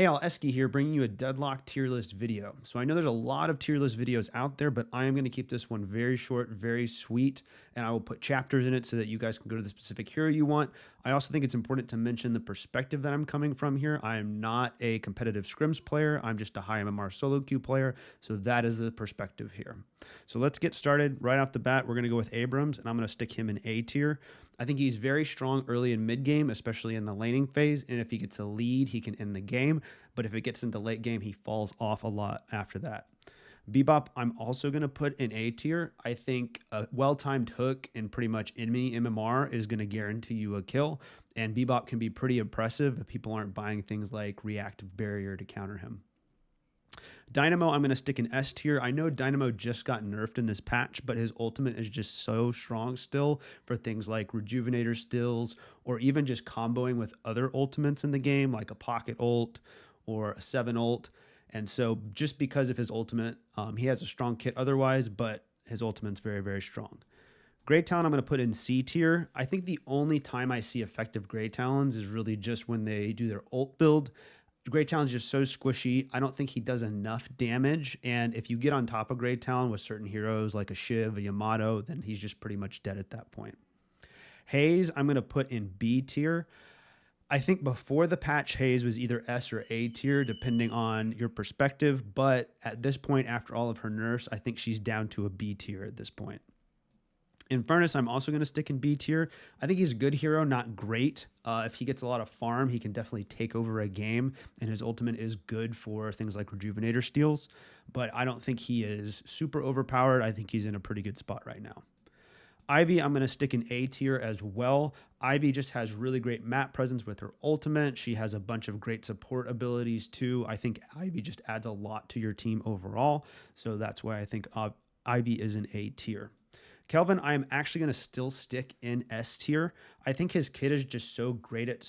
Hey, Esky here, bringing you a Deadlock tier list video. So I know there's a lot of tier list videos out there, but I am going to keep this one very short, very sweet, and I will put chapters in it so that you guys can go to the specific hero you want. I also think it's important to mention the perspective that I'm coming from here. I am not a competitive scrims player. I'm just a high MMR solo queue player, so that is the perspective here. So let's get started. Right off the bat, we're going to go with Abrams, and I'm going to stick him in A tier. I think he's very strong early in mid game, especially in the laning phase, and if he gets a lead, he can end the game. But if it gets into late game, he falls off a lot after that. Bebop, I'm also going to put in A tier. I think a well-timed hook in pretty much enemy MMR is going to guarantee you a kill, and Bebop can be pretty impressive if people aren't buying things like reactive barrier to counter him. Dynamo, I'm going to stick in S tier. I know Dynamo just got nerfed in this patch, but his ultimate is just so strong still for things like Rejuvenator stills or even just comboing with other ultimates in the game, like a Pocket ult or a 7 ult. And so just because of his ultimate, he has a strong kit otherwise, but his ultimate's very, very strong. Grey Talon, I'm going to put in C tier. I think the only time I see effective Grey Talons is really just when they do their ult build. Grey Talon's just so squishy. I don't think he does enough damage. And if you get on top of Grey Talon with certain heroes like a Shiv, a Yamato, then he's just pretty much dead at that point. Haze, I'm going to put in B tier. I think before the patch, Haze was either S or A tier, depending on your perspective. But at this point, after all of her nerfs, I think she's down to a B tier at this point. Infernus, I'm also going to stick in B tier. I think he's a good hero, not great. If he gets a lot of farm, he can definitely take over a game, and his ultimate is good for things like Rejuvenator steals, but I don't think he is super overpowered. I think he's in a pretty good spot right now. Ivy, I'm going to stick in A tier as well. Ivy just has really great map presence with her ultimate. She has a bunch of great support abilities too. I think Ivy just adds a lot to your team overall, so that's why I think Ivy is in A tier. Kelvin, I'm actually going to still stick in S tier. I think his kit is just so great at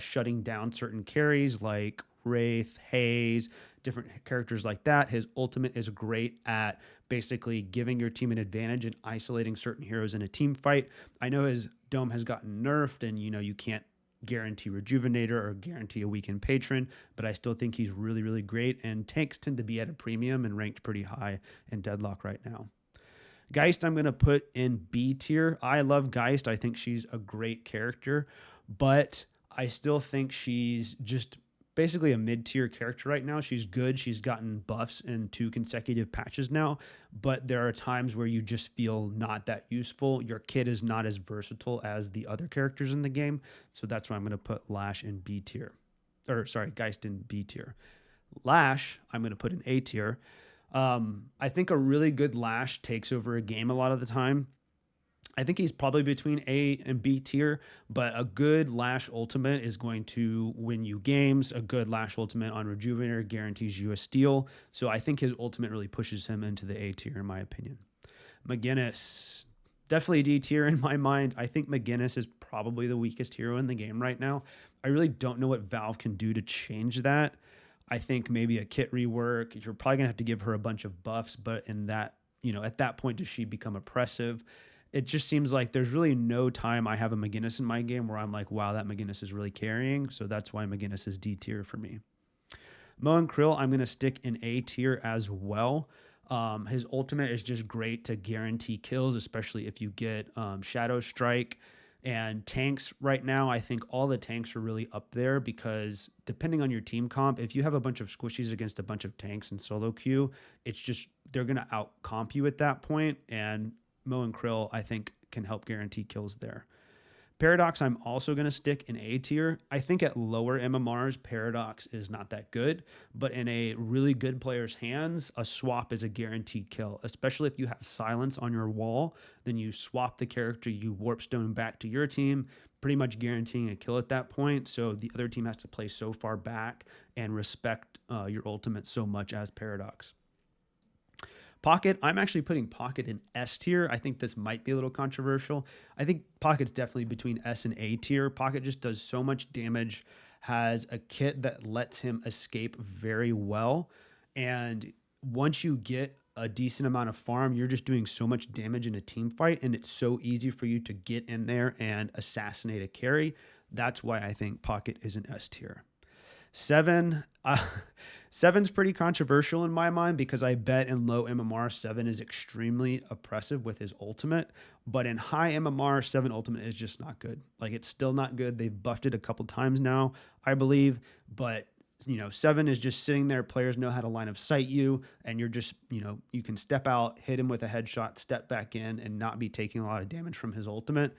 shutting down certain carries like Wraith, Haze, different characters like that. His ultimate is great at basically giving your team an advantage and isolating certain heroes in a team fight. I know his dome has gotten nerfed and, you can't guarantee Rejuvenator or guarantee a weakened patron, but I still think he's really, really great, and tanks tend to be at a premium and ranked pretty high in Deadlock right now. Geist, I'm going to put in B tier. I love Geist. I think she's a great character, but I still think she's just basically a mid-tier character right now. She's good. She's gotten buffs in 2 consecutive patches now, but there are times where you just feel not that useful. Your kit is not as versatile as the other characters in the game, so that's why I'm going to put Lash in B tier. Geist in B tier. Lash, I'm going to put in A tier. I think a really good Lash takes over a game a lot of the time. I think he's probably between A and B tier, but a good Lash ultimate is going to win you games. A good Lash ultimate on Rejuvenator guarantees you a steal. So I think his ultimate really pushes him into the A tier, in my opinion. McGinnis, definitely D tier in my mind. I think McGinnis is probably the weakest hero in the game right now. I really don't know what Valve can do to change that. I think maybe a kit rework. You're probably gonna have to give her a bunch of buffs, but in that, at that point, does she become oppressive? It just seems like there's really no time I have a McGinnis in my game where I'm like, wow, that McGinnis is really carrying. So that's why McGinnis is D tier for me. Mo and Krill, I'm gonna stick in A tier as well. His ultimate is just great to guarantee kills, especially if you get Shadow Strike. And tanks right now, I think all the tanks are really up there because depending on your team comp, if you have a bunch of squishies against a bunch of tanks in solo queue, it's just they're going to out comp you at that point. And Mo and Krill, I think, can help guarantee kills there. Paradox, I'm also going to stick in A tier. I think at lower MMRs, Paradox is not that good, but in a really good player's hands, a swap is a guaranteed kill, especially if you have silence on your wall. Then you swap the character, you warp stone back to your team, pretty much guaranteeing a kill at that point. So the other team has to play so far back and respect your ultimate so much as Paradox. Pocket, I'm actually putting Pocket in S tier. I think this might be a little controversial. I think Pocket's definitely between S and A tier. Pocket just does so much damage, has a kit that lets him escape very well. And once you get a decent amount of farm, you're just doing so much damage in a team fight, and it's so easy for you to get in there and assassinate a carry. That's why I think Pocket is an S tier. 7, seven's pretty controversial in my mind because I bet in low MMR 7 is extremely oppressive with his ultimate, but in high MMR 7 ultimate is just not good. Like it's still not good. They've buffed it a couple times now, I believe, but 7 is just sitting there. Players know how to line of sight you, and you're just, you can step out, hit him with a headshot, step back in, and not be taking a lot of damage from his ultimate.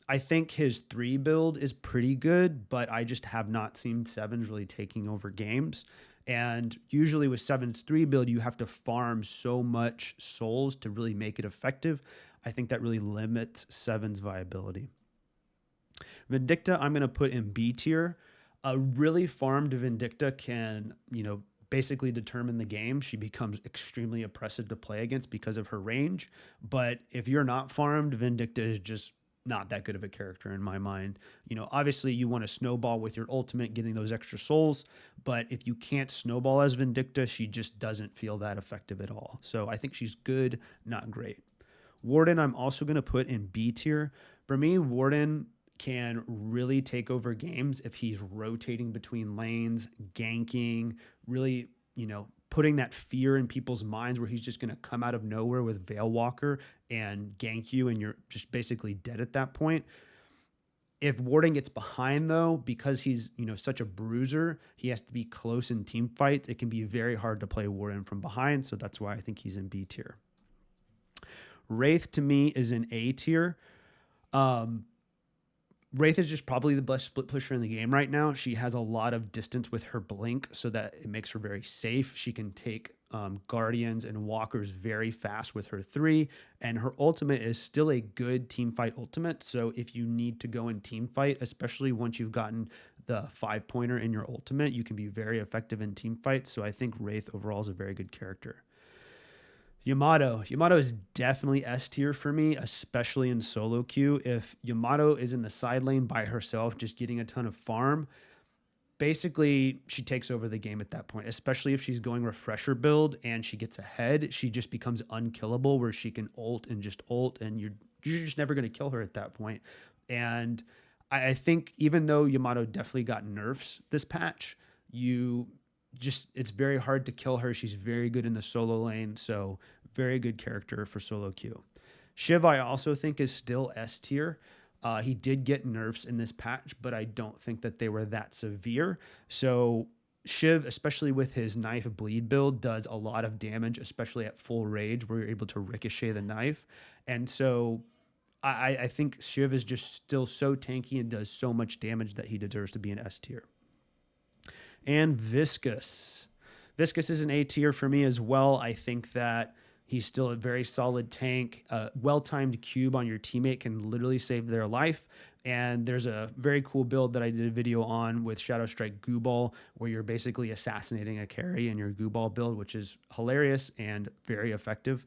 I think his 3 build is pretty good, but I just have not seen 7's really taking over games. And usually with 7's 3 build, you have to farm so much souls to really make it effective. I think that really limits 7's viability. Vindicta, I'm going to put in B tier. A really farmed Vindicta can, basically determine the game. She becomes extremely oppressive to play against because of her range. But if you're not farmed, Vindicta is just not that good of a character in my mind. Obviously you want to snowball with your ultimate, getting those extra souls, but if you can't snowball as Vindicta, she just doesn't feel that effective at all. So I think she's good, not great. Warden, I'm also going to put in B tier. For me, Warden can really take over games if he's rotating between lanes, ganking, really, putting that fear in people's minds where he's just going to come out of nowhere with Veil Walker and gank you and you're just basically dead at that point. If Warden gets behind, though, because he's, such a bruiser, he has to be close in team fights. It can be very hard to play Warden from behind, so that's why I think he's in B tier. Wraith, to me, is in A tier. Wraith is just probably the best split pusher in the game right now. She has a lot of distance with her blink so that it makes her very safe. She can take Guardians and Walkers very fast with her 3, and her ultimate is still a good team fight ultimate. So if you need to go in team fight, especially once you've gotten the 5-pointer in your ultimate, you can be very effective in team fights. So I think Wraith overall is a very good character. Yamato is definitely S tier for me, especially in solo queue. If Yamato is in the side lane by herself, just getting a ton of farm, basically she takes over the game at that point, especially if she's going refresher build and she gets ahead. She just becomes unkillable where she can ult and you're just never going to kill her at that point. And I think even though Yamato definitely got nerfs this patch, it's very hard to kill her. She's very good in the solo lane, so very good character for solo queue. Shiv, I also think, is still S tier. He did get nerfs in this patch, but I don't think that they were that severe. So Shiv, especially with his knife bleed build, does a lot of damage, especially at full rage where you're able to ricochet the knife. And so I think Shiv is just still so tanky and does so much damage that he deserves to be an S tier. And Viscous. Viscous is an A tier for me as well. I think that he's still a very solid tank. Well-timed cube on your teammate can literally save their life. And there's a very cool build that I did a video on with Shadow Strike Goo Ball, where you're basically assassinating a carry in your Goo Ball build, which is hilarious and very effective.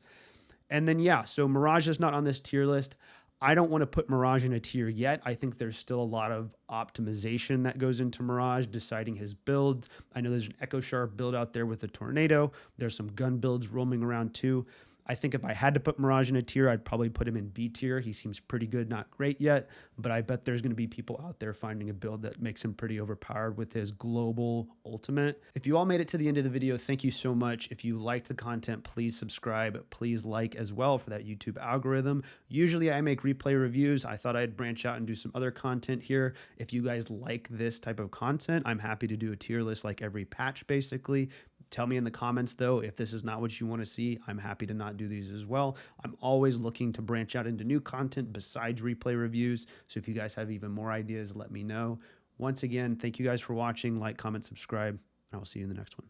And then, so Mirage is not on this tier list. I don't want to put Mirage in a tier yet. I think there's still a lot of optimization that goes into Mirage, deciding his builds. I know there's an Echo Sharp build out there with a Tornado. There's some gun builds roaming around too. I think if I had to put Mirage in a tier, I'd probably put him in B tier. He seems pretty good, not great yet, but I bet there's going to be people out there finding a build that makes him pretty overpowered with his global ultimate. If you all made it to the end of the video, thank you so much. If you liked the content, please subscribe. Please like as well for that YouTube algorithm. Usually I make replay reviews. I thought I'd branch out and do some other content here. If you guys like this type of content, I'm happy to do a tier list like every patch basically. Tell me in the comments, though, if this is not what you want to see. I'm happy to not do these as well. I'm always looking to branch out into new content besides replay reviews. So if you guys have even more ideas, let me know. Once again, thank you guys for watching. Like, comment, subscribe, and I will see you in the next one.